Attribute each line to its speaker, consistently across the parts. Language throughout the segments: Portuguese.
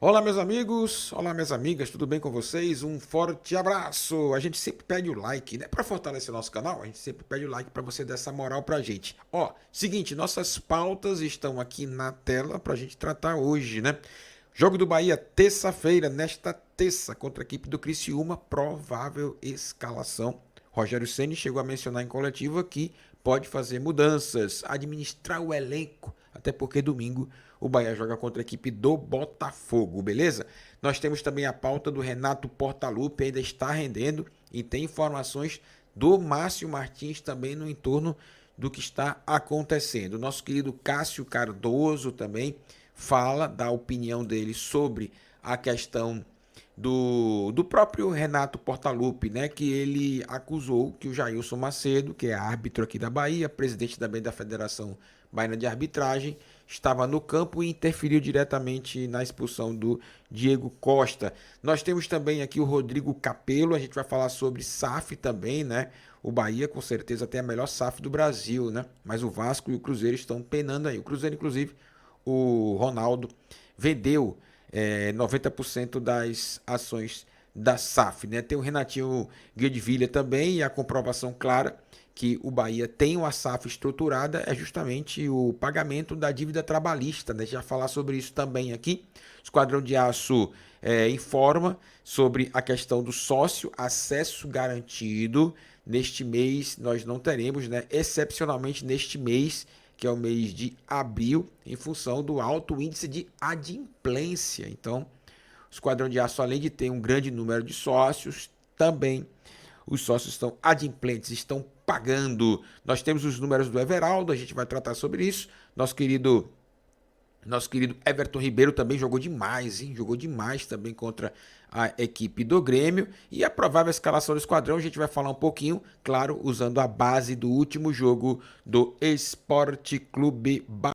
Speaker 1: Olá, meus amigos, olá, minhas amigas, tudo bem com vocês? Um forte abraço! A gente sempre pede o like, né? Para fortalecer nosso canal, a gente sempre pede o like para você dar essa moral pra gente. Ó, seguinte, nossas pautas estão aqui na tela pra gente tratar hoje, né? Jogo do Bahia, terça-feira, nesta terça, contra a equipe do Criciúma, provável escalação. Rogério Ceni chegou a mencionar em coletiva que pode fazer mudanças, administrar o elenco, até porque domingo o Bahia joga contra a equipe do Botafogo, beleza? Nós temos também a pauta do Renato Portaluppi, ainda está rendendo e tem informações do Márcio Martins também no entorno do que está acontecendo. Nosso querido Cássio Cardoso também fala da opinião dele sobre a questão do próprio Renato Portaluppi, né, que ele acusou que o Jailson Macedo, que é árbitro aqui da Bahia, presidente também da Federação Baiana de Arbitragem, estava no campo e interferiu diretamente na expulsão do Diego Costa. Nós temos também aqui o Rodrigo Capello, a gente vai falar sobre SAF também, né? O Bahia com certeza tem a melhor SAF do Brasil, né? Mas o Vasco e o Cruzeiro estão penando aí. O Cruzeiro, inclusive, o Ronaldo vendeu 90% das ações da SAF, né? Tem o Renatinho Guedvilha também e a comprovação clara que o Bahia tem uma SAF estruturada é justamente o pagamento da dívida trabalhista, né? Já falar sobre isso também aqui. Esquadrão de Aço informa sobre a questão do sócio, acesso garantido. Neste mês nós não teremos, né? Excepcionalmente neste mês, que é o mês de abril, em função do alto índice de adimplência. Então, o Esquadrão de Aço, além de ter um grande número de sócios, também os sócios estão adimplentes, estão pagando. Nós temos os números do Everaldo, a gente vai tratar sobre isso. Nosso querido Everton Ribeiro também jogou demais, hein? Jogou demais também contra a equipe do Grêmio. E a provável escalação do esquadrão a gente vai falar um pouquinho, claro, usando a base do último jogo do Esporte Clube Bahia.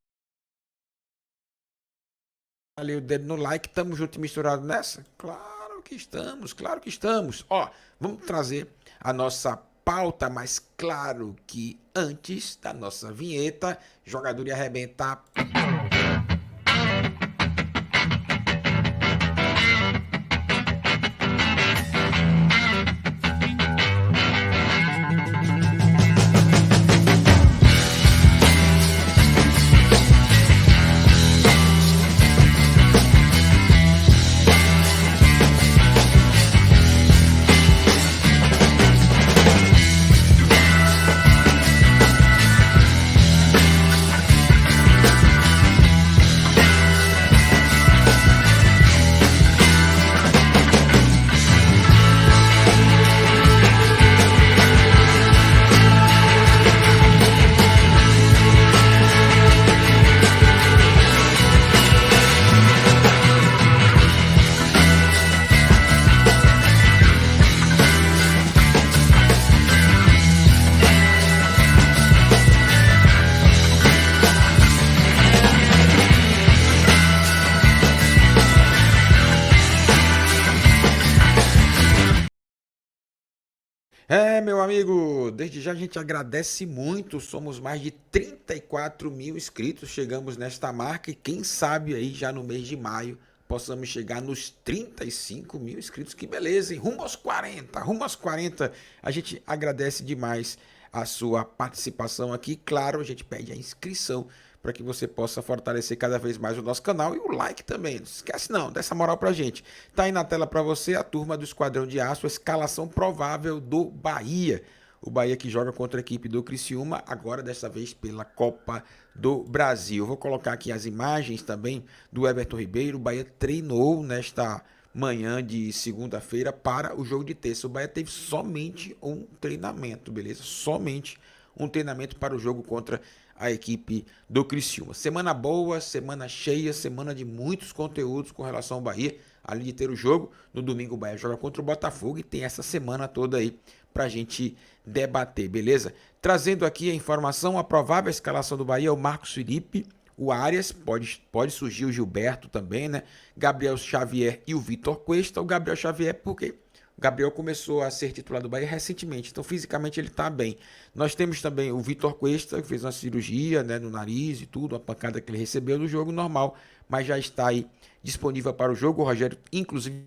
Speaker 1: Ali o dedo no like, tamo junto e misturado nessa? Claro que estamos, claro que estamos. Ó, vamos trazer a nossa pauta, mas claro que antes da nossa vinheta, jogador ia arrebentar. Meu amigo, desde já a gente agradece muito. Somos mais de 34 mil inscritos. Chegamos nesta marca e quem sabe aí já no mês de maio possamos chegar nos 35 mil inscritos. Que beleza, hein? Rumo aos 40, rumo aos 40. A gente agradece demais a sua participação aqui. Claro, a gente pede a inscrição para que você possa fortalecer cada vez mais o nosso canal e o like também. Não esquece não, dá essa moral pra gente. Tá aí na tela para você a turma do Esquadrão de Aço, a escalação provável do Bahia. O Bahia que joga contra a equipe do Criciúma, agora dessa vez pela Copa do Brasil. Vou colocar aqui as imagens também do Everton Ribeiro. O Bahia treinou nesta manhã de segunda-feira para o jogo de terça. O Bahia teve somente um treinamento, beleza? Somente um treinamento para o jogo contra a equipe do Criciúma. Semana boa, semana cheia, semana de muitos conteúdos com relação ao Bahia. Além de ter o jogo, no domingo o Bahia joga contra o Botafogo e tem essa semana toda aí pra gente debater, beleza? Trazendo aqui a informação, a provável escalação do Bahia é o Marcos Felipe, o Arias, pode surgir o Gilberto também, né? Gabriel Xavier e o Vitor Cuesta. O Gabriel Xavier porque o Gabriel começou a ser titular do Bahia recentemente, então fisicamente ele está bem. Nós temos também o Vitor Cuesta, que fez uma cirurgia, né, no nariz e tudo, a pancada que ele recebeu no jogo normal, mas já está aí disponível para o jogo. O Rogério, inclusive,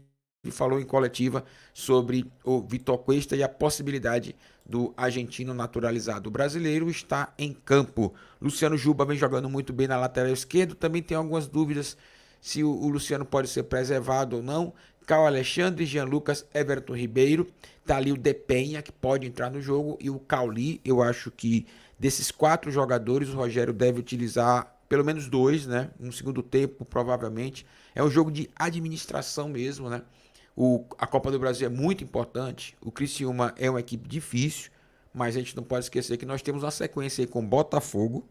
Speaker 1: falou em coletiva sobre o Vitor Cuesta e a possibilidade do argentino naturalizado brasileiro estar em campo. Luciano Juba vem jogando muito bem na lateral esquerda, também tem algumas dúvidas se o Luciano pode ser preservado ou não. Caio Alexandre, Jean Lucas, Everton Ribeiro, tá ali o Depenha, que pode entrar no jogo, e o Cauli. Eu acho que desses 4 jogadores, o Rogério deve utilizar pelo menos 2, né? No segundo tempo, provavelmente. É um jogo de administração mesmo, né? A Copa do Brasil é muito importante. O Criciúma é uma equipe difícil, mas a gente não pode esquecer que nós temos uma sequência aí com Botafogo,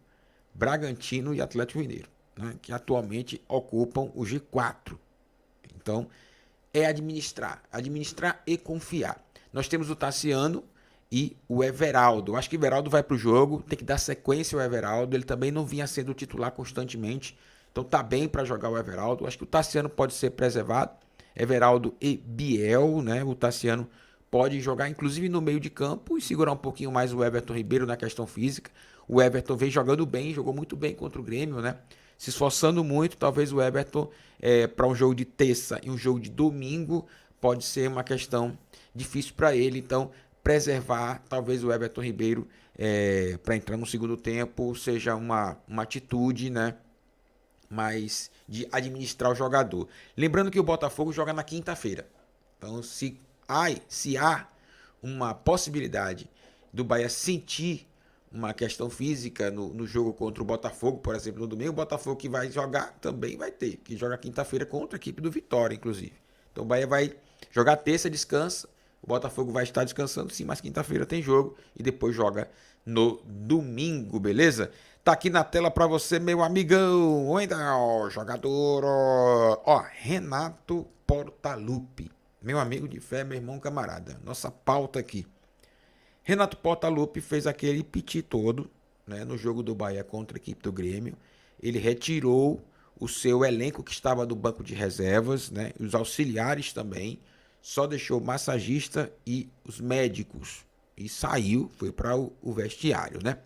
Speaker 1: Bragantino e Atlético Mineiro, né? Que atualmente ocupam o G4. Então, é administrar e confiar. Nós temos o Tassiano e o Everaldo. Eu acho que o Everaldo vai para o jogo, tem que dar sequência ao Everaldo. Ele também não vinha sendo titular constantemente, então tá bem para jogar o Everaldo. Eu acho que o Tassiano pode ser preservado. Everaldo e Biel, né? O Tassiano pode jogar inclusive no meio de campo e segurar um pouquinho mais o Everton Ribeiro na questão física. O Everton vem jogando bem, jogou muito bem contra o Grêmio, né? Se esforçando muito, talvez o Everton, para um jogo de terça e um jogo de domingo, pode ser uma questão difícil para ele. Então, preservar talvez o Everton Ribeiro para entrar no segundo tempo seja uma atitude, né? Mas de administrar o jogador. Lembrando que o Botafogo joga na quinta-feira. Então, se há uma possibilidade do Bahia sentir uma questão física no jogo contra o Botafogo, por exemplo, no domingo, o Botafogo que vai jogar também vai ter, que joga quinta-feira contra a equipe do Vitória, inclusive. Então o Bahia vai jogar terça, descansa, o Botafogo vai estar descansando sim, mas quinta-feira tem jogo e depois joga no domingo, beleza? Tá aqui na tela para você, meu amigão, ó, jogador, ó, Renato Portaluppi, meu amigo de fé, meu irmão camarada, nossa pauta aqui. Renato Portaluppi fez aquele piti todo, né, no jogo do Bahia contra a equipe do Grêmio. Ele retirou o seu elenco que estava do banco de reservas, né, os auxiliares também. Só deixou o massagista e os médicos. E saiu, foi para o vestiário, né?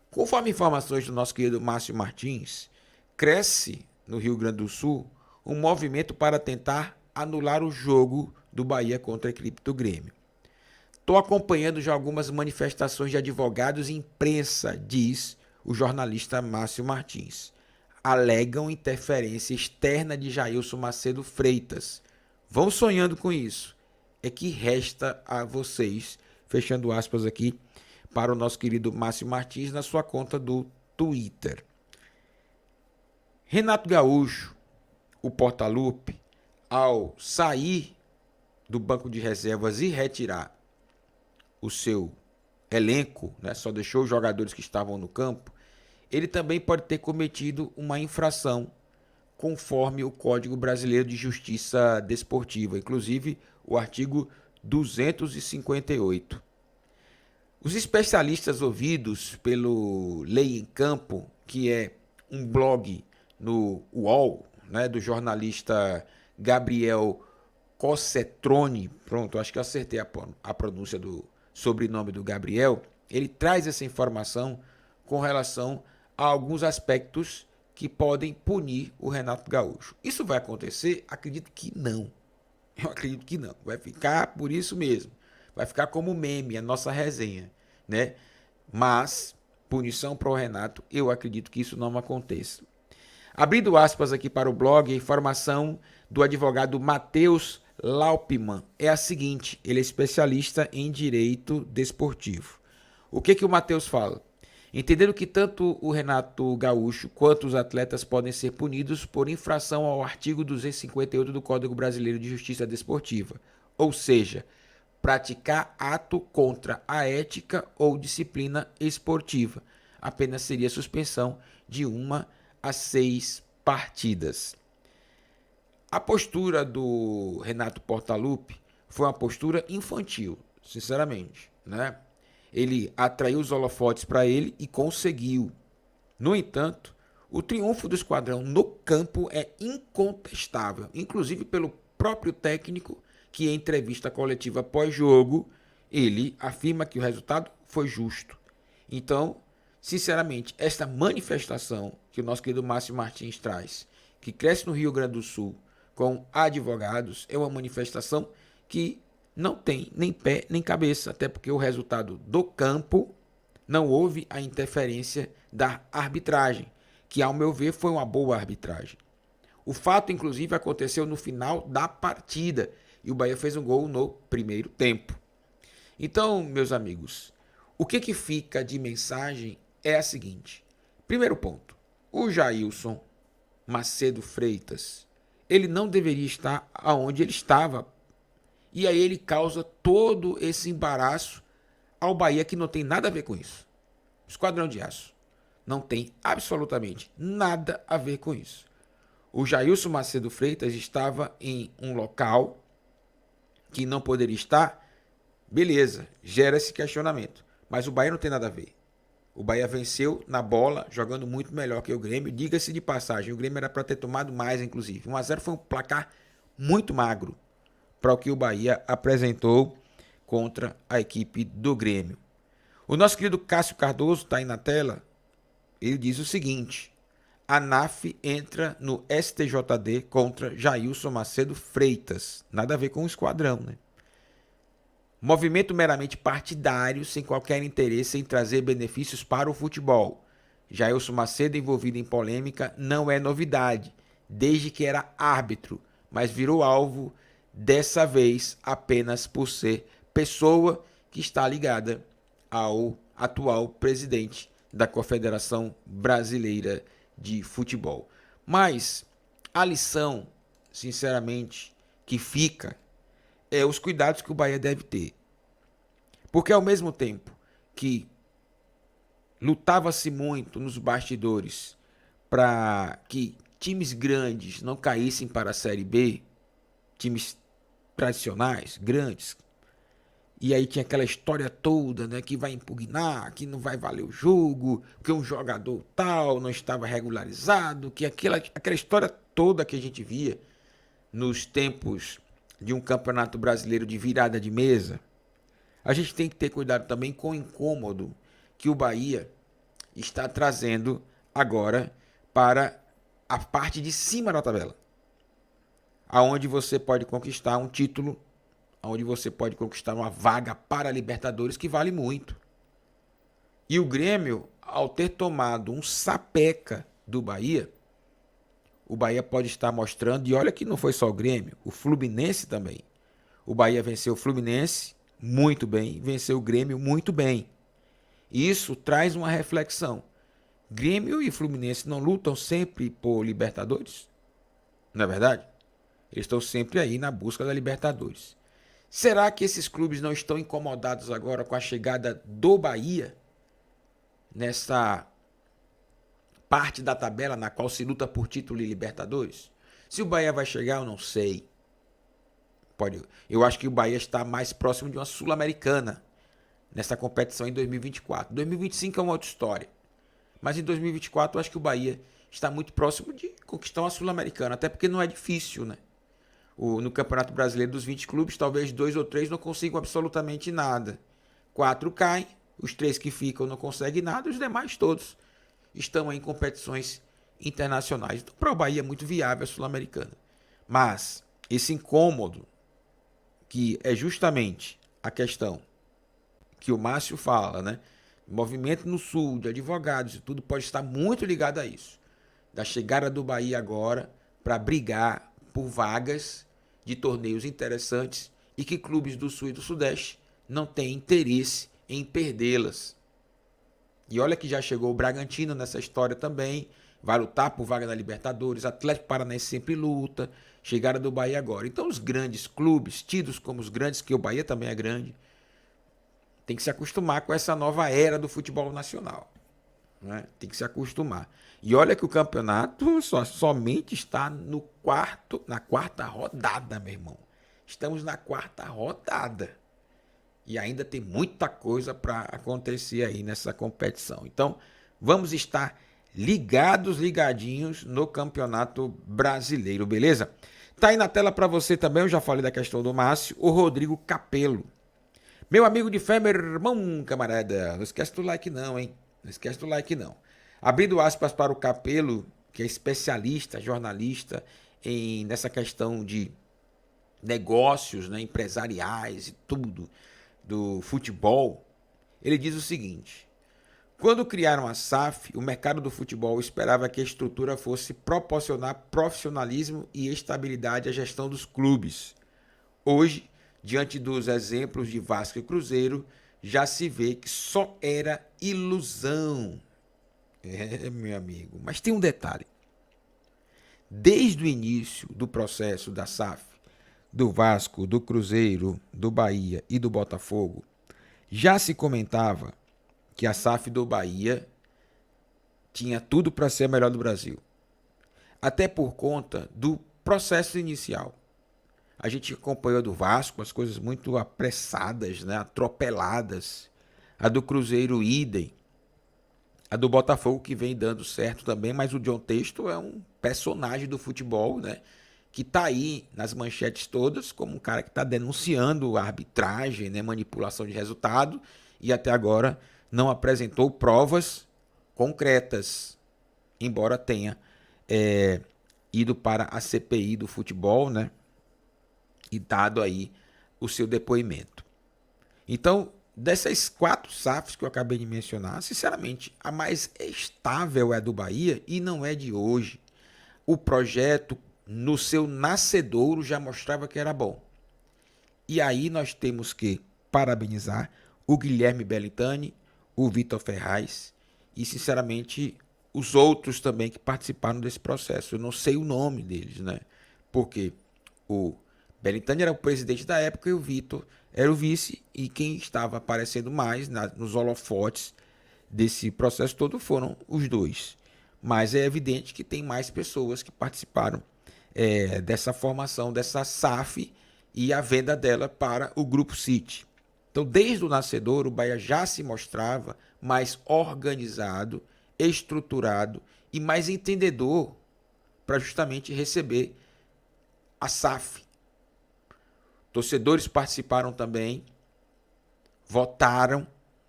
Speaker 1: Conforme informações do nosso querido Márcio Martins, cresce no Rio Grande do Sul um movimento para tentar anular o jogo do Bahia contra a equipe do Grêmio. Estou acompanhando já algumas manifestações de advogados e imprensa, diz o jornalista Márcio Martins. Alegam interferência externa de Jailson Macedo Freitas. Vão sonhando com isso. É que resta a vocês, fechando aspas aqui, para o nosso querido Márcio Martins na sua conta do Twitter. Renato Gaúcho, o Portaluppi, ao sair do banco de reservas e retirar o seu elenco, né, só deixou os jogadores que estavam no campo, ele também pode ter cometido uma infração conforme o Código Brasileiro de Justiça Desportiva, inclusive o artigo 258. Os especialistas ouvidos pelo Lei em Campo, que é um blog no UOL, né, do jornalista Gabriel Cossetrone, pronto, acho que eu acertei a pronúncia do sobrenome do Gabriel, ele traz essa informação com relação a alguns aspectos que podem punir o Renato Gaúcho. Isso vai acontecer? Acredito que não. Eu acredito que não. Vai ficar por isso mesmo. Vai ficar como meme, a nossa resenha, né? Mas, punição para o Renato, eu acredito que isso não aconteça. Abrindo aspas aqui para o blog, a informação do advogado Matheus Laupman é a seguinte, ele é especialista em direito desportivo. O que o Matheus fala? Entendendo que tanto o Renato Gaúcho quanto os atletas podem ser punidos por infração ao artigo 258 do Código Brasileiro de Justiça Desportiva, ou seja, praticar ato contra a ética ou disciplina esportiva. Apenas seria suspensão de 1 a 6 partidas. A postura do Renato Portaluppi foi uma postura infantil, sinceramente, né? Ele atraiu os holofotes para ele e conseguiu. No entanto, o triunfo do esquadrão no campo é incontestável, inclusive pelo próprio técnico, que em entrevista coletiva pós-jogo, ele afirma que o resultado foi justo. Então, sinceramente, esta manifestação que o nosso querido Márcio Martins traz, que cresce no Rio Grande do Sul com advogados é uma manifestação que não tem nem pé nem cabeça, até porque o resultado do campo não houve a interferência da arbitragem, que ao meu ver foi uma boa arbitragem. O fato, inclusive, aconteceu no final da partida e o Bahia fez um gol no primeiro tempo. Então, meus amigos, o que fica de mensagem é a seguinte. Primeiro ponto, o Jailson Macedo Freitas, ele não deveria estar aonde ele estava. E aí ele causa todo esse embaraço ao Bahia, que não tem nada a ver com isso. Esquadrão de Aço não tem absolutamente nada a ver com isso. O Jailson Macedo Freitas estava em um local que não poderia estar, beleza, gera esse questionamento. Mas o Bahia não tem nada a ver. O Bahia venceu na bola, jogando muito melhor que o Grêmio. Diga-se de passagem, o Grêmio era para ter tomado mais, inclusive. 1-0 foi um placar muito magro para o que o Bahia apresentou contra a equipe do Grêmio. O nosso querido Cássio Cardoso está aí na tela. Ele diz o seguinte: a NAF entra no STJD contra Jailson Macedo Freitas. Nada a ver com o esquadrão, né? Movimento meramente partidário, sem qualquer interesse em trazer benefícios para o futebol. Jailson Macedo envolvido em polêmica não é novidade, desde que era árbitro, mas virou alvo dessa vez apenas por ser pessoa que está ligada ao atual presidente da Confederação Brasileira de Futebol. Mas a lição, sinceramente, que fica é os cuidados que o Bahia deve ter. Porque ao mesmo tempo que lutava-se muito nos bastidores para que times grandes não caíssem para a Série B, times tradicionais, grandes, e aí tinha aquela história toda, né, que vai impugnar, que não vai valer o jogo, que um jogador tal não estava regularizado, que aquela história toda que a gente via nos tempos de um campeonato brasileiro de virada de mesa. A gente tem que ter cuidado também com o incômodo que o Bahia está trazendo agora para a parte de cima da tabela, aonde você pode conquistar um título, aonde você pode conquistar uma vaga para a Libertadores que vale muito. E o Grêmio, ao ter tomado um sapeca do Bahia, o Bahia pode estar mostrando, e olha que não foi só o Grêmio, o Fluminense também. O Bahia venceu o Fluminense muito bem, venceu o Grêmio muito bem. Isso traz uma reflexão. Grêmio e Fluminense não lutam sempre por Libertadores? Não é verdade? Eles estão sempre aí na busca da Libertadores. Será que esses clubes não estão incomodados agora com a chegada do Bahia nessa parte da tabela na qual se luta por título e Libertadores? Se o Bahia vai chegar, eu não sei. Eu acho que o Bahia está mais próximo de uma Sul-Americana nessa competição em 2024. 2025 é uma outra história. Mas em 2024 eu acho que o Bahia está muito próximo de conquistar uma Sul-Americana, até porque não é difícil, né? No Campeonato Brasileiro dos 20 clubes, talvez 2 ou 3 não consigam absolutamente nada. 4 caem, os 3 que ficam não conseguem nada, os demais todos estão em competições internacionais. Então, para o Bahia é muito viável a Sul-Americana. Mas esse incômodo, que é justamente a questão que o Márcio fala, né? Movimento no Sul, de advogados e tudo, pode estar muito ligado a isso. Da chegada do Bahia agora para brigar por vagas de torneios interessantes e que clubes do Sul e do Sudeste não têm interesse em perdê-las. E olha que já chegou o Bragantino nessa história também, vai lutar por vaga na Libertadores, Atlético Paranaense sempre luta, chegada do Bahia agora. Então os grandes clubes, tidos como os grandes, que o Bahia também é grande, tem que se acostumar com essa nova era do futebol nacional, né? Tem que se acostumar. E olha que o campeonato somente está na quarta rodada, meu irmão. Estamos na quarta rodada. E ainda tem muita coisa para acontecer aí nessa competição. Então, vamos estar ligadinhos no Campeonato Brasileiro, beleza? Tá aí na tela para você também, eu já falei da questão do Márcio, o Rodrigo Capello. Meu amigo de fé, meu irmão, camarada, não esquece do like não, hein? Não esquece do like não. Abrindo aspas para o Capello, que é especialista, jornalista nessa questão de negócios, né, empresariais e tudo do futebol, ele diz o seguinte: quando criaram a SAF, o mercado do futebol esperava que a estrutura fosse proporcionar profissionalismo e estabilidade à gestão dos clubes. Hoje, diante dos exemplos de Vasco e Cruzeiro, já se vê que só era ilusão. Meu amigo, mas tem um detalhe. Desde o início do processo da SAF, do Vasco, do Cruzeiro, do Bahia e do Botafogo, já se comentava que a SAF do Bahia tinha tudo para ser a melhor do Brasil. Até por conta do processo inicial. A gente acompanhou do Vasco as coisas muito apressadas, né? Atropeladas. A do Cruzeiro, idem. A do Botafogo, que vem dando certo também, mas o John Textor é um personagem do futebol, né? Que está aí nas manchetes todas como um cara que está denunciando a arbitragem, né? Manipulação de resultado, e até agora não apresentou provas concretas, embora tenha ido para a CPI do futebol, né? E dado aí o seu depoimento. Então, dessas 4 SAFs que eu acabei de mencionar, sinceramente, a mais estável é a do Bahia e não é de hoje. O projeto, no seu nascedouro, já mostrava que era bom. E aí nós temos que parabenizar o Guilherme Belintani, o Vitor Ferraz e, sinceramente, os outros também que participaram desse processo. Eu não sei o nome deles, né? Porque o Belintani era o presidente da época e o Vitor era o vice, e quem estava aparecendo mais nos holofotes desse processo todo foram os dois. Mas é evidente que tem mais pessoas que participaram dessa formação, dessa SAF e a venda dela para o Grupo City. Então, desde o nascedor, o Bahia já se mostrava mais organizado, estruturado e mais entendedor para justamente receber a SAF. Torcedores participaram também, votaram,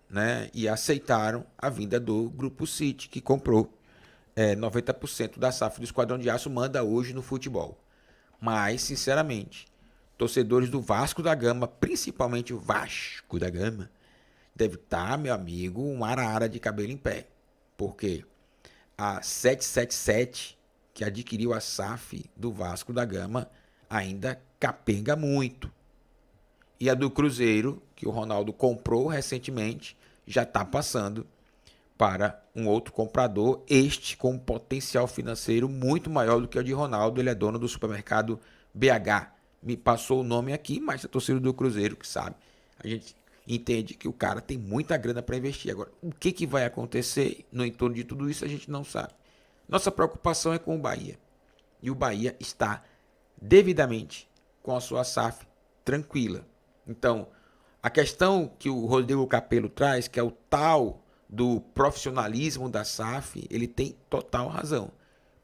Speaker 1: né, e aceitaram a vinda do Grupo City, que comprou 90% da SAF do Esquadrão de Aço, manda hoje no futebol. Mas, sinceramente, torcedores do Vasco da Gama, principalmente o Vasco da Gama, deve estar, meu amigo, um arara de cabelo em pé. Porque a 777, que adquiriu a SAF do Vasco da Gama, ainda capenga muito. E a do Cruzeiro, que o Ronaldo comprou recentemente, já está passando para um outro comprador, este com um potencial financeiro muito maior do que o de Ronaldo. Ele é dono do supermercado BH. Me passou o nome aqui, mas a torcida do Cruzeiro que sabe. A gente entende que o cara tem muita grana para investir. Agora, o que vai acontecer no entorno de tudo isso, a gente não sabe. Nossa preocupação é com o Bahia. E o Bahia está devidamente com a sua SAF tranquila. Então, a questão que o Rodrigo Capello traz, que é o tal do profissionalismo da SAF, ele tem total razão.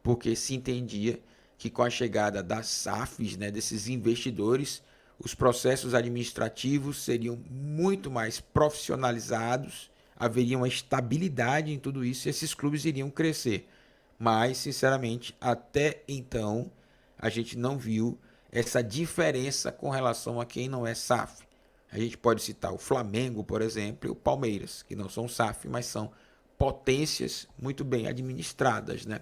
Speaker 1: Porque se entendia que com a chegada das SAFs, né, desses investidores, os processos administrativos seriam muito mais profissionalizados, haveria uma estabilidade em tudo isso e esses clubes iriam crescer. Mas, sinceramente, até então, a gente não viu essa diferença com relação a quem não é SAF. A gente pode citar o Flamengo, por exemplo, e o Palmeiras, que não são SAF, mas são potências muito bem administradas, né?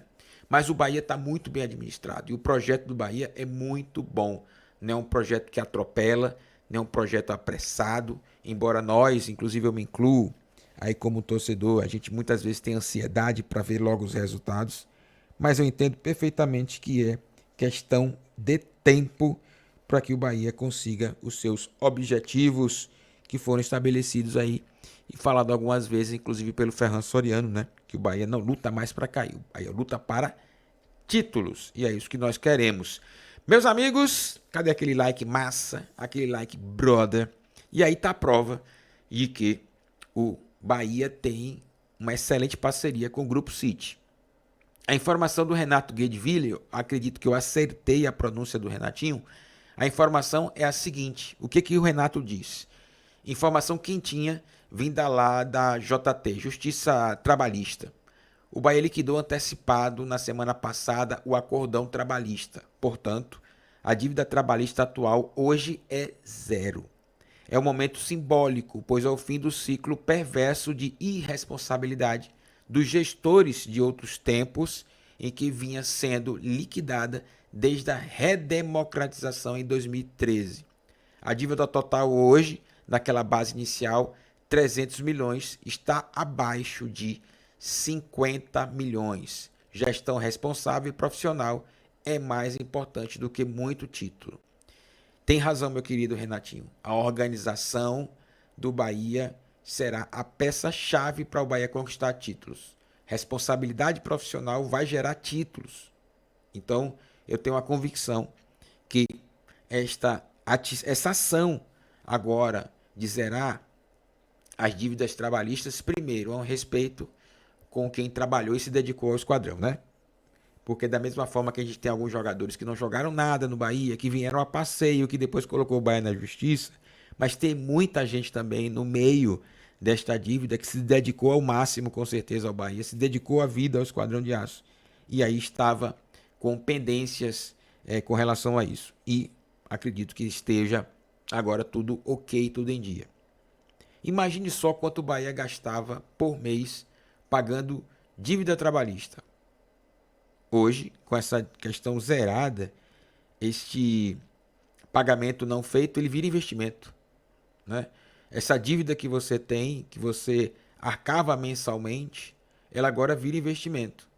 Speaker 1: Mas o Bahia está muito bem administrado e o projeto do Bahia é muito bom. Não é um projeto que atropela, não é um projeto apressado, embora nós, inclusive eu me incluo, aí como torcedor, a gente muitas vezes tem ansiedade para ver logo os resultados, mas eu entendo perfeitamente que é questão de tempo para que o Bahia consiga os seus objetivos que foram estabelecidos aí e falado algumas vezes, inclusive pelo Ferran Soriano, né? Que o Bahia não luta mais para cair, o Bahia luta para títulos, e é isso que nós queremos. Meus amigos, cadê aquele like massa, aquele like brother? E aí tá a prova de que o Bahia tem uma excelente parceria com o Grupo City. A informação do Renato Guedeville, acredito que eu acertei a pronúncia do Renatinho, a informação é a seguinte: o que o Renato diz? Informação quentinha vinda lá da JT, Justiça Trabalhista. O Bahia liquidou antecipado na semana passada o acordão trabalhista. Portanto, a dívida trabalhista atual hoje é zero. É um momento simbólico, pois é o fim do ciclo perverso de irresponsabilidade dos gestores de outros tempos em que vinha sendo liquidada desde a redemocratização em 2013. A dívida total hoje, naquela base inicial, 300 milhões, está abaixo de 50 milhões. Gestão responsável e profissional é mais importante do que muito título. Tem razão, meu querido Renatinho. A organização do Bahia será a peça-chave para o Bahia conquistar títulos. Responsabilidade profissional vai gerar títulos. Então, eu tenho a convicção que essa ação agora de zerar as dívidas trabalhistas, primeiro, é um respeito com quem trabalhou e se dedicou ao esquadrão, né? Porque da mesma forma que a gente tem alguns jogadores que não jogaram nada no Bahia, que vieram a passeio, que depois colocou o Bahia na justiça, mas tem muita gente também no meio desta dívida que se dedicou ao máximo, com certeza, ao Bahia, se dedicou a vida ao Esquadrão de Aço. E aí estava com pendências com relação a isso. E acredito que esteja agora tudo ok, tudo em dia. Imagine só quanto o Bahia gastava por mês pagando dívida trabalhista. Hoje, com essa questão zerada, este pagamento não feito, ele vira investimento, né? Essa dívida que você tem, que você arcava mensalmente, ela agora vira investimento.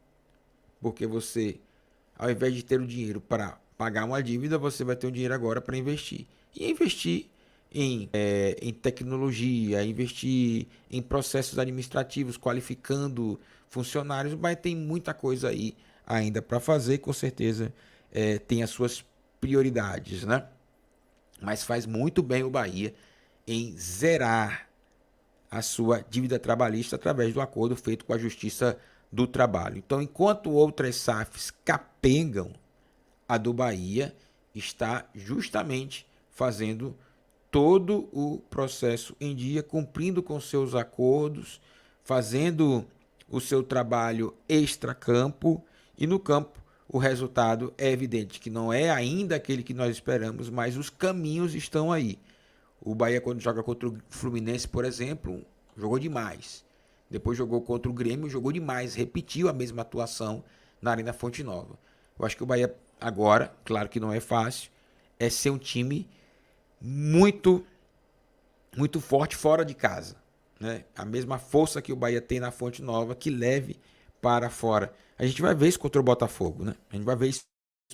Speaker 1: Porque você, ao invés de ter o dinheiro para pagar uma dívida, você vai ter o dinheiro agora para investir. E investir em tecnologia, investir em processos administrativos, qualificando funcionários, mas tem muita coisa aí ainda para fazer, com certeza tem as suas prioridades, né? Mas faz muito bem o Bahia em zerar a sua dívida trabalhista através do acordo feito com a Justiça do Trabalho. Então, enquanto outras SAFs capengam, a do Bahia está justamente fazendo todo o processo em dia, cumprindo com seus acordos, fazendo o seu trabalho extra-campo, e no campo o resultado é evidente, que não é ainda aquele que nós esperamos, mas os caminhos estão aí. O Bahia, quando joga contra o Fluminense, por exemplo, jogou demais. Depois jogou contra o Grêmio, jogou demais, repetiu a mesma atuação na Arena Fonte Nova. Eu acho que o Bahia agora, claro que não é fácil, é ser um time muito forte fora de casa, né? A mesma força que o Bahia tem na Fonte Nova, que leve para fora. A gente vai ver isso contra o Botafogo, né? A gente vai ver isso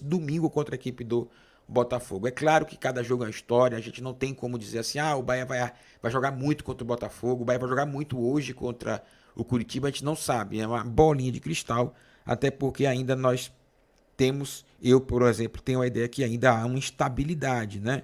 Speaker 1: domingo contra a equipe do Botafogo. É claro que cada jogo é uma história, a gente não tem como dizer assim, o Bahia vai jogar muito contra o Botafogo, o Bahia vai jogar muito hoje contra o Curitiba, a gente não sabe, é uma bolinha de cristal, até porque ainda nós temos, eu, por exemplo, tenho a ideia que ainda há uma instabilidade, né?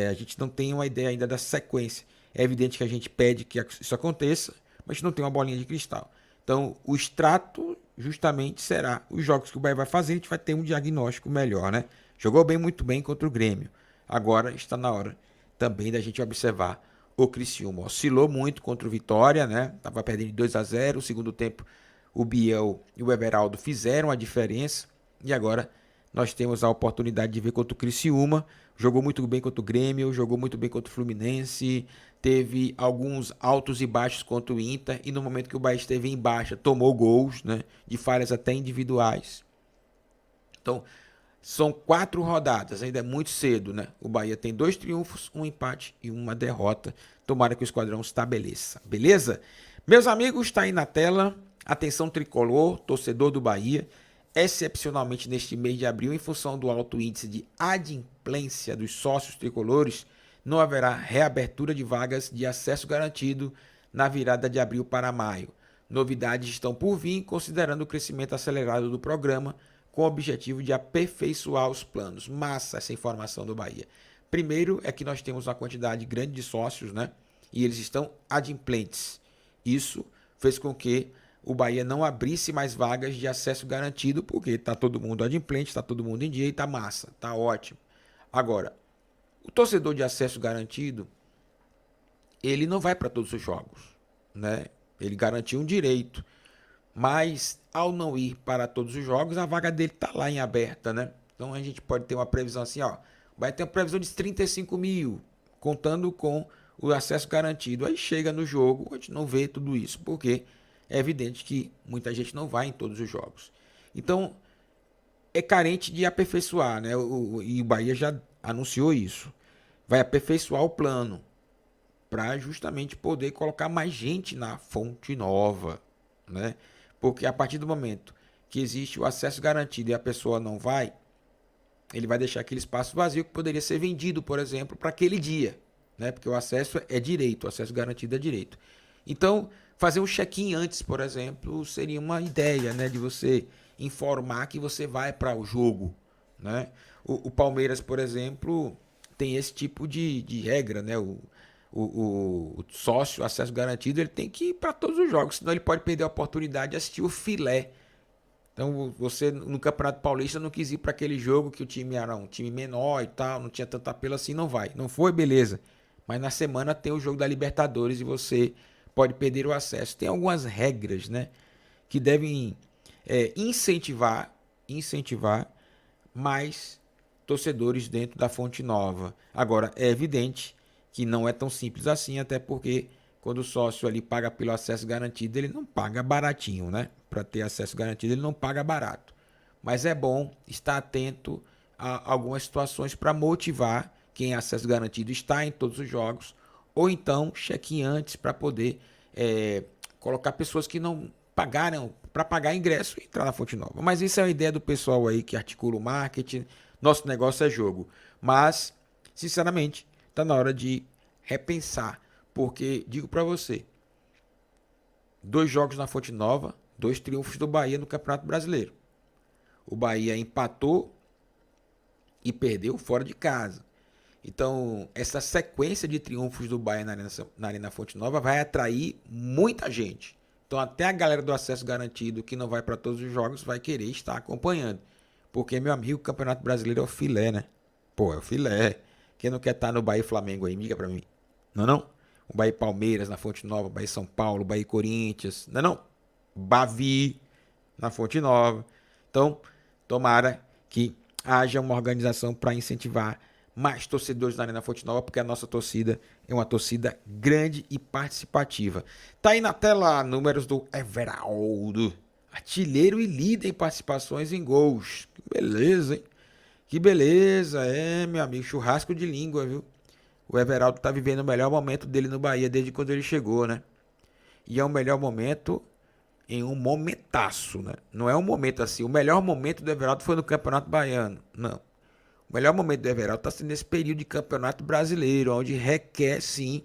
Speaker 1: A gente não tem uma ideia ainda da sequência. É evidente que a gente pede que isso aconteça, mas não tem uma bolinha de cristal. Então, o extrato justamente será os jogos que o Bahia vai fazer, a gente vai ter um diagnóstico melhor, né? Jogou muito bem contra o Grêmio. Agora está na hora também da gente observar o Criciúma. Oscilou muito contra o Vitória, né? Tava perdendo de 2-0. O segundo tempo, o Biel e o Everaldo fizeram a diferença. E agora nós temos a oportunidade de ver contra o Criciúma. Jogou muito bem contra o Grêmio, jogou muito bem contra o Fluminense. Teve alguns altos e baixos contra o Inter. E no momento que o Bahia esteve em baixa, tomou gols, né? De falhas até individuais. Então, são 4 rodadas, ainda é muito cedo, né? O Bahia tem 2 triunfos, 1 empate e 1 derrota. Tomara que o esquadrão estabeleça, beleza? Meus amigos, está aí na tela. Atenção tricolor, torcedor do Bahia. Excepcionalmente neste mês de abril, em função do alto índice de adimplência dos sócios tricolores, não haverá reabertura de vagas de acesso garantido na virada de abril para maio. Novidades estão por vir, considerando o crescimento acelerado do programa, com o objetivo de aperfeiçoar os planos. Massa essa informação do Bahia. Primeiro é que nós temos uma quantidade grande de sócios, né? E eles estão adimplentes. Isso fez com que o Bahia não abrisse mais vagas de acesso garantido, porque está todo mundo adimplente, está todo mundo em dia e está massa, está ótimo. Agora, o torcedor de acesso garantido, ele não vai para todos os jogos, né? Ele garantiu um direito, Mas ao não ir para todos os jogos, a vaga dele está lá em aberta, né? Então a gente pode ter uma previsão assim, ó. Vai ter uma previsão de 35 mil, contando com o acesso garantido. Aí chega no jogo, a gente não vê tudo isso, porque é evidente que muita gente não vai em todos os jogos. Então é carente de aperfeiçoar, né? E o Bahia já anunciou isso. Vai aperfeiçoar o plano para justamente poder colocar mais gente na Fonte Nova, né? Porque a partir do momento que existe o acesso garantido e a pessoa não vai, ele vai deixar aquele espaço vazio que poderia ser vendido, por exemplo, para aquele dia, né? Porque o acesso é direito, o acesso garantido é direito. Então, fazer um check-in antes, por exemplo, seria uma ideia, né? De você informar que você vai para o jogo, né? O Palmeiras, por exemplo, tem esse tipo de regra, né? O sócio, acesso garantido, ele tem que ir para todos os jogos, senão ele pode perder a oportunidade de assistir o filé. Então você no Campeonato Paulista não quis ir para aquele jogo que o time era um time menor e tal, não tinha tanto apelo assim, não vai. Não foi, beleza. Mas na semana tem o jogo da Libertadores e você pode perder o acesso. Tem algumas regras, né, que devem incentivar mais torcedores dentro da Fonte Nova. Agora, é evidente que não é tão simples assim, até porque quando o sócio ali paga pelo acesso garantido, ele não paga baratinho, né? Para ter acesso garantido, ele não paga barato. Mas é bom estar atento a algumas situações para motivar quem é acesso garantido está em todos os jogos, ou então check-in antes para poder colocar pessoas que não pagaram para pagar ingresso e entrar na Fonte Nova. Mas isso é uma ideia do pessoal aí que articula o marketing. Nosso negócio é jogo. Mas, sinceramente, está na hora de repensar. Porque, digo para você, 2 jogos na Fonte Nova, 2 triunfos do Bahia no Campeonato Brasileiro. O Bahia empatou e perdeu fora de casa. Então, essa sequência de triunfos do Bahia na Arena Fonte Nova vai atrair muita gente. Então, até a galera do acesso garantido, que não vai para todos os jogos, vai querer estar acompanhando. Porque, meu amigo, o Campeonato Brasileiro é o filé, né? Pô, é o filé. Quem não quer estar no Bahia e Flamengo aí, diga para mim. Não, não? O Bahia Palmeiras na Fonte Nova, o Bahia São Paulo, o Bahia Corinthians. Não, não? Bavi na Fonte Nova. Então, tomara que haja uma organização para incentivar mais torcedores na Arena Fonte Nova, porque a nossa torcida é uma torcida grande e participativa. Tá aí na tela números do Everaldo, artilheiro e líder em participações em gols. Que beleza, hein? Que beleza, meu amigo, churrasco de língua, viu? O Everaldo tá vivendo o melhor momento dele no Bahia desde quando ele chegou, né? E é o melhor momento em um momentaço, né? Não é um momento assim. O melhor momento do Everaldo foi no Campeonato Baiano. Não. O melhor momento do Everaldo está sendo nesse período de Campeonato Brasileiro, onde requer sim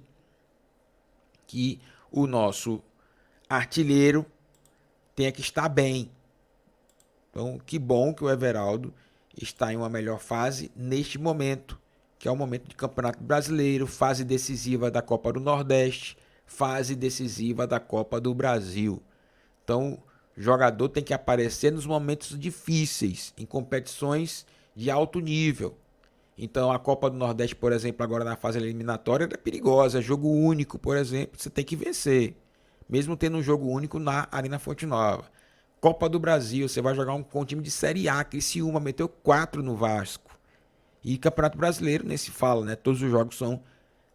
Speaker 1: que o nosso artilheiro tenha que estar bem. Então, que bom que o Everaldo está em uma melhor fase neste momento, que é o momento de Campeonato Brasileiro, fase decisiva da Copa do Nordeste, fase decisiva da Copa do Brasil. Então, o jogador tem que aparecer nos momentos difíceis, em competições de alto nível. Então, a Copa do Nordeste, por exemplo, agora na fase eliminatória, é perigosa. É jogo único, por exemplo, você tem que vencer. Mesmo tendo um jogo único na Arena Fonte Nova. Copa do Brasil, você vai jogar com um time de Série A, Criciúma, meteu 4 no Vasco. E Campeonato Brasileiro, nem se fala, né? Todos os jogos são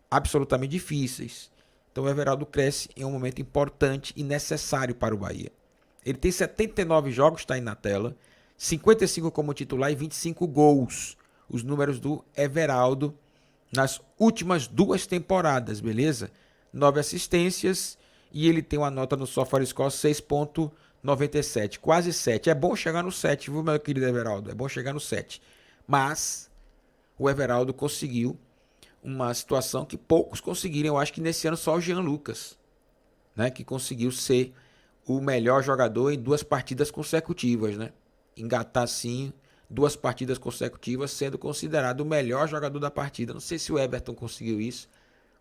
Speaker 1: absolutamente difíceis. Então o Everaldo cresce em um momento importante e necessário para o Bahia. Ele tem 79 jogos, está aí na tela, 55 como titular e 25 gols. Os números do Everaldo nas últimas 2 temporadas, beleza? 9 assistências e ele tem uma nota no SofaScore 6.97, quase 7. É bom chegar no 7, viu, meu querido Everaldo? É bom chegar no 7. Mas o Everaldo conseguiu uma situação que poucos conseguiram. Eu acho que nesse ano só o Jean Lucas, né, que conseguiu ser o melhor jogador em 2 partidas consecutivas, né? Engatar assim 2 partidas consecutivas, sendo considerado o melhor jogador da partida. Não sei se o Everton conseguiu isso,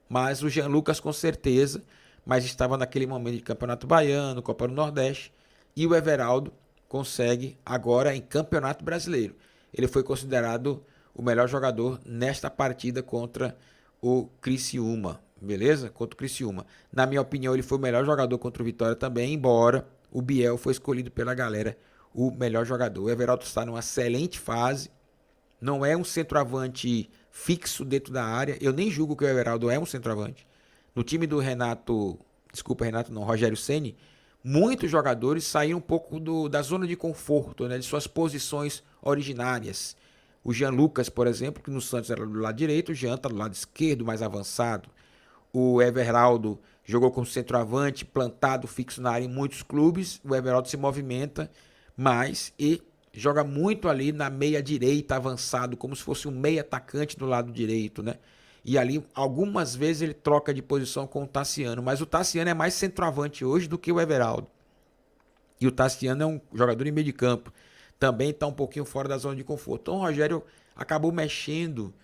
Speaker 1: mas o Jean Lucas com certeza, mas estava naquele momento de Campeonato Baiano, Copa do Nordeste, e o Everaldo consegue agora em Campeonato Brasileiro. Ele foi considerado o melhor jogador nesta partida contra o Criciúma, beleza? Contra o Criciúma. Na minha opinião, ele foi o melhor jogador contra o Vitória também, embora o Biel foi escolhido pela galera o melhor jogador. O Everaldo está numa excelente fase, não é um centroavante fixo dentro da área. Eu nem julgo que o Everaldo é um centroavante. No time do Renato, desculpa, Renato não, Rogério Ceni, muitos jogadores saíram um pouco da zona de conforto, né, de suas posições originárias. O Jean Lucas, por exemplo, que no Santos era do lado direito, o Jean está do lado esquerdo, mais avançado. O Everaldo jogou como centroavante, plantado, fixo na área em muitos clubes. O Everaldo se movimenta mais e joga muito ali na meia direita, avançado, como se fosse um meia atacante do lado direito, né? E ali, algumas vezes, ele troca de posição com o Tassiano. Mas o Tassiano é mais centroavante hoje do que o Everaldo. E o Tassiano é um jogador em meio de campo. Também está um pouquinho fora da zona de conforto. Então o Rogério acabou mexendo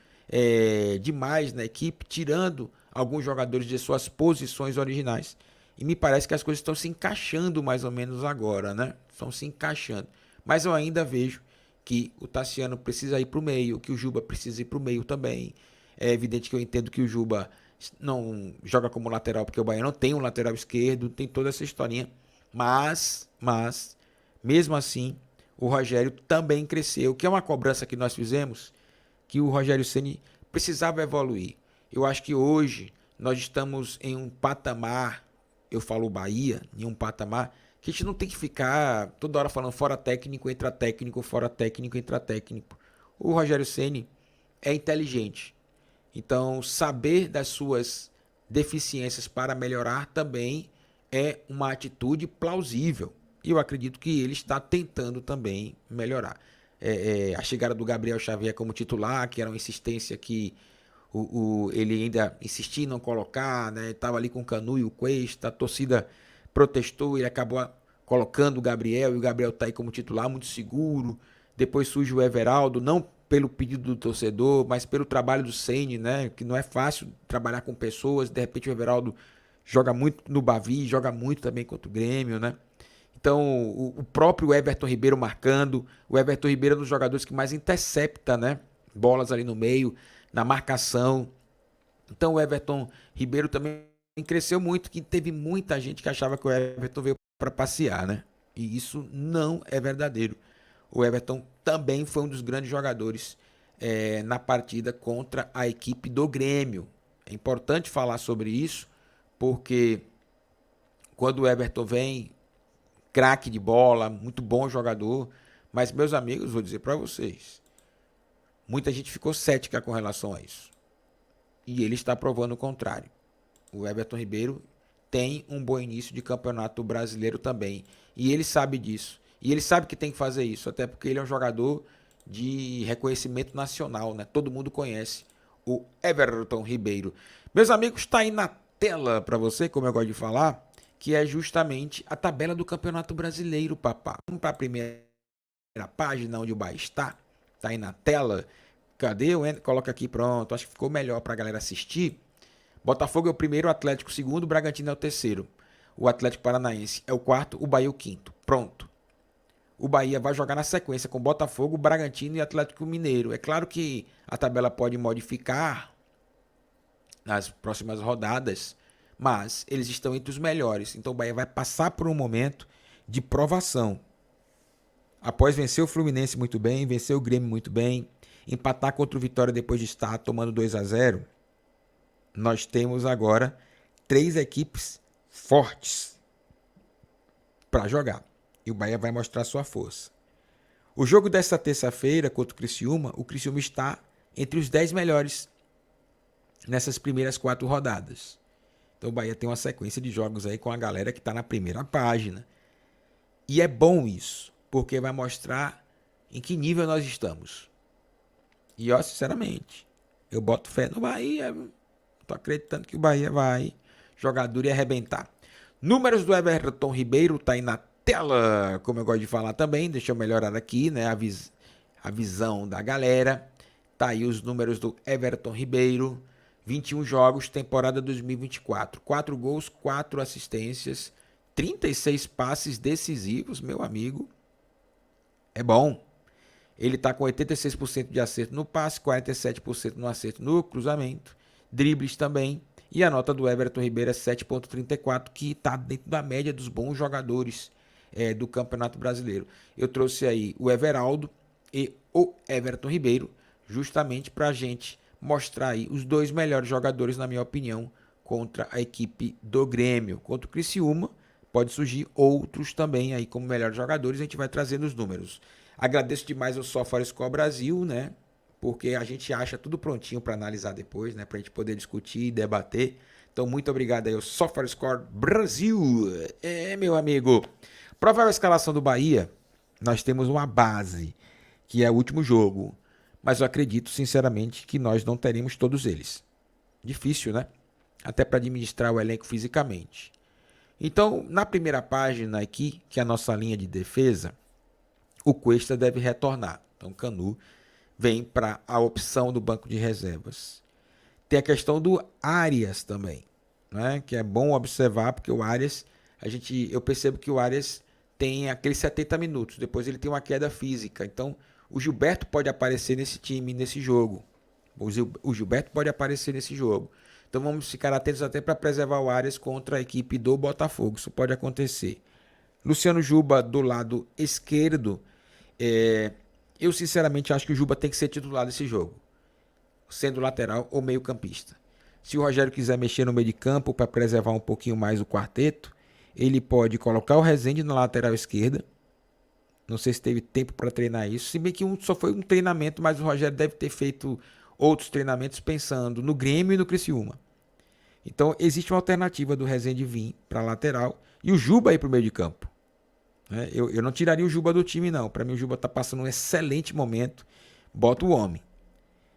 Speaker 1: demais na equipe, tirando alguns jogadores de suas posições originais. E me parece que as coisas estão se encaixando mais ou menos agora, né? Estão se encaixando. Mas eu ainda vejo que o Tassiano precisa ir para o meio, que o Juba precisa ir para o meio também. É evidente que eu entendo que o Juba não joga como lateral, porque o Bahia não tem um lateral esquerdo, tem toda essa historinha. Mas, mesmo assim, o Rogério também cresceu, que é uma cobrança que nós fizemos, que o Rogério Ceni precisava evoluir. Eu acho que hoje nós estamos em um patamar, eu falo Bahia, em um patamar, que a gente não tem que ficar toda hora falando fora técnico, entra técnico, fora técnico, entra técnico. O Rogério Ceni é inteligente. Então, saber das suas deficiências para melhorar também é uma atitude plausível. E eu acredito que ele está tentando também melhorar. A chegada do Gabriel Xavier como titular, que era uma insistência que ele ainda insistia em não colocar, né? Estava ali com o Canu e o Cuesta, a torcida protestou, ele acabou colocando o Gabriel, e o Gabriel está aí como titular, muito seguro. Depois surge o Everaldo, não pelo pedido do torcedor, mas pelo trabalho do Ceni, né? Que não é fácil trabalhar com pessoas. De repente o Everaldo joga muito no Bavi, joga muito também contra o Grêmio, né? Então, o próprio Everton Ribeiro marcando. O Everton Ribeiro é um dos jogadores que mais intercepta, né? Bolas ali no meio, na marcação. Então, o Everton Ribeiro também cresceu muito, que teve muita gente que achava que o Everton veio para passear, né? E isso não é verdadeiro. O Everton também foi um dos grandes jogadores na partida contra a equipe do Grêmio. É importante falar sobre isso, porque quando o Everton vem, craque de bola, muito bom jogador, mas meus amigos, vou dizer para vocês, muita gente ficou cética com relação a isso. E ele está provando o contrário. O Everton Ribeiro tem um bom início de campeonato brasileiro também. E ele sabe disso. E ele sabe que tem que fazer isso, até porque ele é um jogador de reconhecimento nacional, né? Todo mundo conhece o Everton Ribeiro. Meus amigos, está aí na tela para você, como eu gosto de falar, que é justamente a tabela do Campeonato Brasileiro, papá. Vamos para a primeira página onde o Bahia está. Está aí na tela. Cadê? Coloca aqui, pronto. Acho que ficou melhor para a galera assistir. Botafogo é o primeiro, o Atlético o segundo, o Bragantino é o terceiro. O Atlético Paranaense é o quarto, o Bahia é o quinto. Pronto. O Bahia vai jogar na sequência com Botafogo, Bragantino e Atlético Mineiro. É claro que a tabela pode modificar nas próximas rodadas, mas eles estão entre os melhores. Então o Bahia vai passar por um momento de provação. Após vencer o Fluminense muito bem, vencer o Grêmio muito bem, empatar contra o Vitória depois de estar tomando 2-0, nós temos agora 3 equipes fortes para jogar. E o Bahia vai mostrar sua força. O jogo desta terça-feira contra o Criciúma está entre os 10 melhores nessas primeiras 4 rodadas. Então o Bahia tem uma sequência de jogos aí com a galera que está na primeira página. E é bom isso, porque vai mostrar em que nível nós estamos. E ó, sinceramente, eu boto fé no Bahia. Tô acreditando que o Bahia vai jogar duro e arrebentar. Números do Everton Ribeiro tá aí na tela, como eu gosto de falar também. Deixa eu melhorar aqui, né, a visão da galera. Tá aí os números do Everton Ribeiro. 21 jogos, temporada 2024. 4 gols, 4 assistências, 36 passes decisivos, meu amigo. É bom. Ele tá com 86% de acerto no passe, 47% no acerto no cruzamento. Dribles também. E a nota do Everton Ribeiro é 7,34, que está dentro da média dos bons jogadores do Campeonato Brasileiro. Eu trouxe aí o Everaldo e o Everton Ribeiro, justamente para a gente mostrar aí os dois melhores jogadores, na minha opinião, contra a equipe do Grêmio. Contra o Criciúma, pode surgir outros também aí como melhores jogadores, a gente vai trazendo os números. Agradeço demais ao SofaScore Brasil, né? Porque a gente acha tudo prontinho para analisar depois, né? Para a gente poder discutir e debater. Então, muito obrigado aí ao SofaScore Brasil. Meu amigo. Provável escalação do Bahia, nós temos uma base, que é o último jogo. Mas eu acredito, sinceramente, que nós não teremos todos eles. Difícil, né? Até para administrar o elenco fisicamente. Então, na primeira página aqui, que é a nossa linha de defesa, o Cuesta deve retornar. Então, Canu vem para a opção do banco de reservas. Tem a questão do Arias também, né? Que é bom observar, porque o Arias, eu percebo que o Arias tem aqueles 70 minutos, depois ele tem uma queda física. Então, o Gilberto pode aparecer nesse time, nesse jogo. O Gilberto pode aparecer nesse jogo. Então vamos ficar atentos até para preservar o Arias contra a equipe do Botafogo. Isso pode acontecer. Luciano Juba do lado esquerdo. Eu sinceramente acho que o Juba tem que ser titular desse jogo, sendo lateral ou meio campista. Se o Rogério quiser mexer no meio de campo para preservar um pouquinho mais o quarteto, ele pode colocar o Rezende na lateral esquerda. Não sei se teve tempo para treinar isso, se bem que só foi um treinamento, mas o Rogério deve ter feito outros treinamentos pensando no Grêmio e no Criciúma. Então existe uma alternativa do Rezende vir para a lateral e o Juba ir para o meio de campo. Eu não tiraria o Juba do time, não. Para mim o Juba está passando um excelente momento. Bota o homem.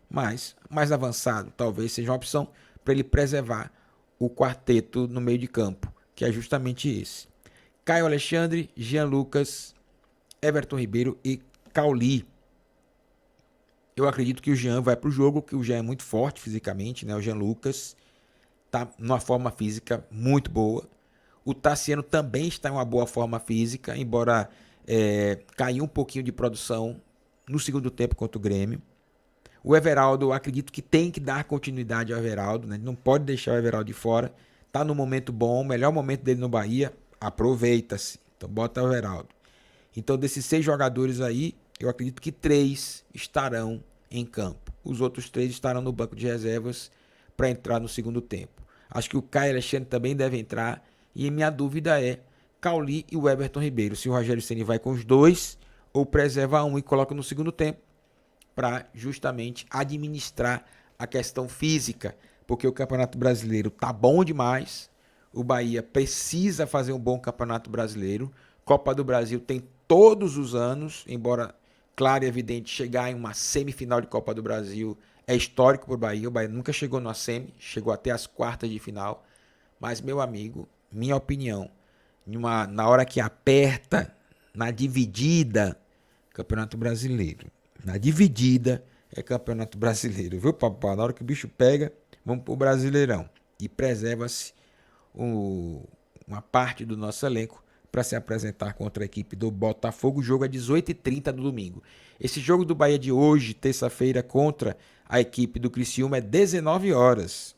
Speaker 1: Mas, mais avançado, talvez seja uma opção para ele preservar o quarteto no meio de campo, que é justamente esse. Caio Alexandre, Jean Lucas, Everton Ribeiro e Cauli. Eu acredito que o Jean vai para o jogo, que o Jean é muito forte fisicamente, né? O Jean Lucas está numa forma física muito boa. O Tassiano também está em uma boa forma física, embora caiu um pouquinho de produção no segundo tempo contra o Grêmio. O Everaldo, eu acredito que tem que dar continuidade ao Everaldo, né? Não pode deixar o Everaldo de fora. Está no momento bom, o melhor momento dele no Bahia, aproveita-se. Então bota o Everaldo. Então desses 6 jogadores aí, eu acredito que 3 estarão em campo. Os outros 3 estarão no banco de reservas para entrar no segundo tempo. Acho que o Caio Alexandre também deve entrar. E minha dúvida é Cauli e o Everton Ribeiro. Se o Rogério Ceni vai com os 2 ou preserva um e coloca no segundo tempo para justamente administrar a questão física. Porque o Campeonato Brasileiro tá bom demais. O Bahia precisa fazer um bom Campeonato Brasileiro. Copa do Brasil tem todos os anos, embora claro e evidente chegar em uma semifinal de Copa do Brasil é histórico para o Bahia. O Bahia nunca chegou na semi, chegou até as quartas de final. Mas, meu amigo, minha opinião, na hora que aperta, na dividida, Campeonato Brasileiro. Na dividida é Campeonato Brasileiro, viu, papai? Na hora que o bicho pega, vamos pro Brasileirão. E preserva-se uma parte do nosso elenco para se apresentar contra a equipe do Botafogo. O jogo é 18h30 no domingo. Esse jogo do Bahia de hoje, terça-feira, contra a equipe do Criciúma é 19 horas.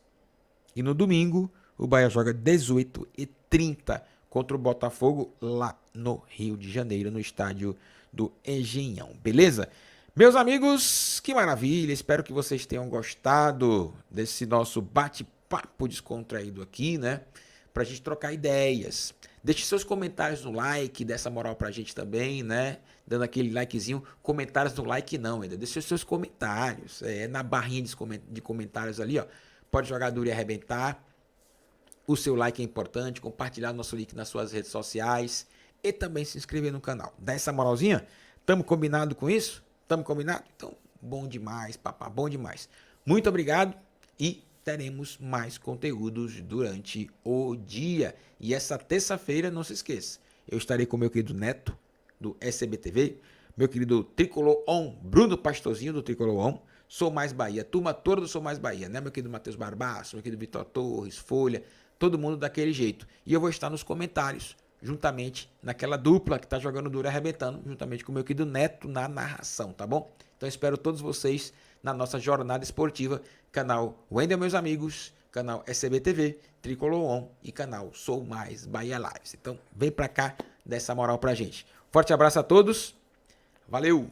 Speaker 1: E no domingo, o Bahia joga 18h30 contra o Botafogo lá no Rio de Janeiro, no estádio do Engenhão. Beleza? Meus amigos, que maravilha. Espero que vocês tenham gostado desse nosso bate-papo descontraído aqui, né? Pra gente trocar ideias. Deixe seus comentários no like, dê essa moral pra gente também, né? Dando aquele likezinho. Comentários no like não, ainda. Deixe seus comentários. Na barrinha de comentários ali, ó. Pode jogar duro e arrebentar. O seu like é importante. Compartilhar nosso link nas suas redes sociais. E também se inscrever no canal. Dá essa moralzinha? Tamo combinado com isso? Tamo combinado? Então, bom demais, papá. Bom demais. Muito obrigado e teremos mais conteúdos durante o dia. E essa terça-feira, não se esqueça, eu estarei com meu querido Neto, do SBTV, meu querido Tricolor On, Bruno Pastorzinho, do Tricolor On, Sou Mais Bahia, turma toda do Sou Mais Bahia, né? Meu querido Matheus Barbaço, meu querido Vitor Torres, Folha, todo mundo daquele jeito. E eu vou estar nos comentários, juntamente naquela dupla que tá jogando duro e arrebentando, juntamente com o meu querido Neto na narração, tá bom? Então espero todos vocês na nossa jornada esportiva, canal Wendel Meus Amigos, canal SBTV, Tricolor On e canal Sou Mais Bahia Lives. Então vem pra cá, dessa moral pra gente. Forte abraço a todos. Valeu!